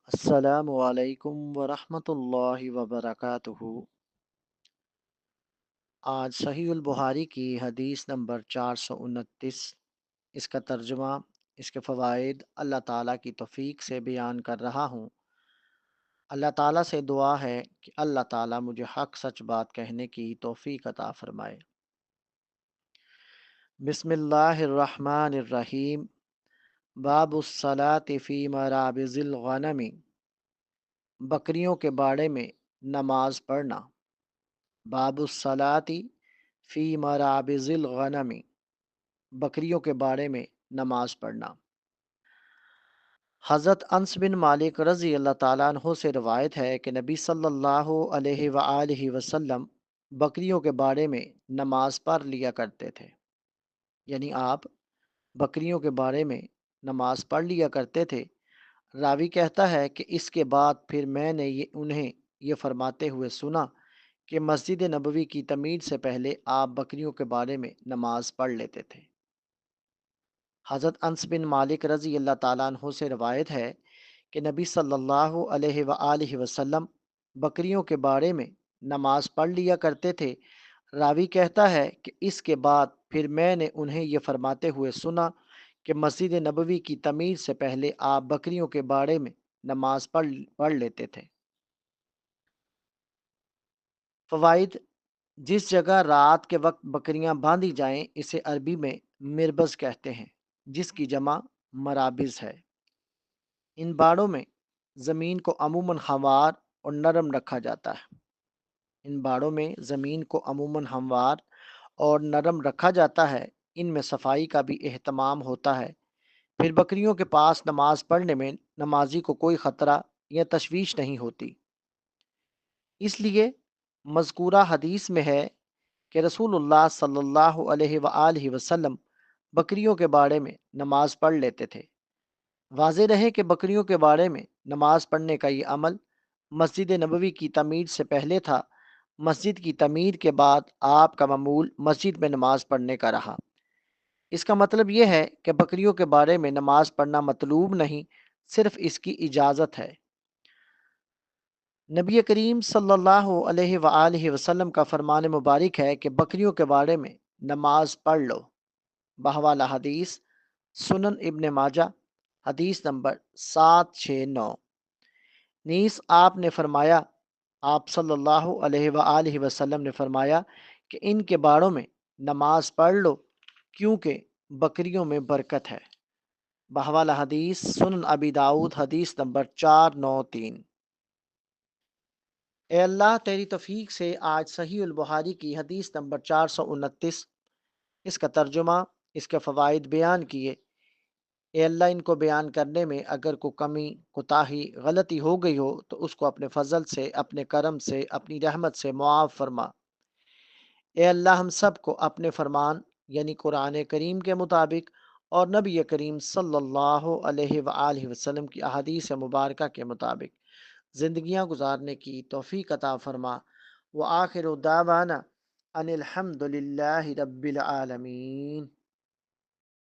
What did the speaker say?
السلام علیکم ورحمۃ اللہ وبرکاتہ۔ آج صحیح البخاری کی حدیث نمبر 429، اس کا ترجمہ، اس کے فوائد اللہ تعالیٰ کی توفیق سے بیان کر رہا ہوں۔ اللہ تعالیٰ سے دعا ہے کہ اللہ تعالیٰ مجھے حق سچ بات کہنے کی توفیق عطا فرمائے۔ بسم اللہ الرحمن الرحیم۔ باب الصلاۃ فی مرابض الغنم، بکریوں کے باڑے میں نماز پڑھنا۔ باب الصلاۃ فی مرابض الغنم، بکریوں کے بارے میں نماز پڑھنا۔ حضرت انس بن مالک رضی اللہ تعالیٰ عنہ سے روایت ہے کہ نبی صلی اللہ علیہ وآلہ وسلم بکریوں کے بارے میں نماز پڑھ لیا کرتے تھے، یعنی آپ بکریوں کے بارے میں نماز پڑھ لیا کرتے تھے۔ راوی کہتا ہے کہ اس کے بعد پھر میں نے انہیں یہ فرماتے ہوئے سنا کہ مسجد نبوی کی تعمیر سے پہلے آپ بکریوں کے بارے میں نماز پڑھ لیتے تھے۔ حضرت انس بن مالک رضی اللہ تعالیٰ عنہ سے روایت ہے کہ نبی صلی اللہ علیہ وآلہ وسلم بکریوں کے بارے میں نماز پڑھ لیا کرتے تھے۔ راوی کہتا ہے کہ اس کے بعد پھر میں نے انہیں یہ فرماتے ہوئے سنا کہ مسجد نبوی کی تعمیر سے پہلے آپ بکریوں کے بارے میں نماز پڑھ لیتے تھے۔ فوائد: جس جگہ رات کے وقت بکریاں باندھی جائیں اسے عربی میں مربض کہتے ہیں، جس کی جمع مرابض ہے۔ ان باڑوں میں زمین کو عموماً ہموار اور نرم رکھا جاتا ہے۔ ان باڑوں میں زمین کو عموماً ہموار اور نرم رکھا جاتا ہے۔ ان میں صفائی کا بھی اہتمام ہوتا ہے۔ پھر بکریوں کے پاس نماز پڑھنے میں نمازی کو کوئی خطرہ یا تشویش نہیں ہوتی۔ اس لیے مذکورہ حدیث میں ہے کہ رسول اللہ صلی اللہ علیہ وآلہ وسلم بکریوں کے بارے میں نماز پڑھ لیتے تھے۔ واضح رہے کہ بکریوں کے بارے میں نماز پڑھنے کا یہ عمل مسجد نبوی کی تعمیر سے پہلے تھا۔ مسجد کی تعمیر کے بعد آپ کا معمول مسجد میں نماز پڑھنے کا رہا۔ اس کا مطلب یہ ہے کہ بکریوں کے بارے میں نماز پڑھنا مطلوب نہیں، صرف اس کی اجازت ہے۔ نبی کریم صلی اللہ علیہ وآلہ وسلم کا فرمان مبارک ہے کہ بکریوں کے بارے میں نماز پڑھ لو۔ بحوالہ حدیث سنن ابن ماجہ، حدیث نمبر 769۔ نیز آپ صلی اللہ علیہ وآلہ وسلم نے فرمایا کہ ان کے باڑوں میں نماز پڑھ لو کیونکہ بکریوں میں برکت ہے۔ بحوالہ حدیث سنن ابی داؤد، حدیث نمبر 493۔ اے اللہ تیری توفیق سے آج صحیح البخاری کی حدیث نمبر 429، اس کا ترجمہ، اس کے فوائد بیان کیے۔ اے اللہ ان کو بیان کرنے میں اگر کوئی کمی، کوتاہی، غلطی ہو گئی ہو تو اس کو اپنے فضل سے، اپنے کرم سے، اپنی رحمت سے معاف فرما۔ اے اللہ ہم سب کو اپنے فرمان یعنی قرآن کریم کے مطابق اور نبی کریم صلی اللہ علیہ وآلہ وسلم کی احادیث مبارکہ کے مطابق زندگیاں گزارنے کی توفیق عطا فرما۔ وآخر دعوانا ان الحمد للہ رب العالمین۔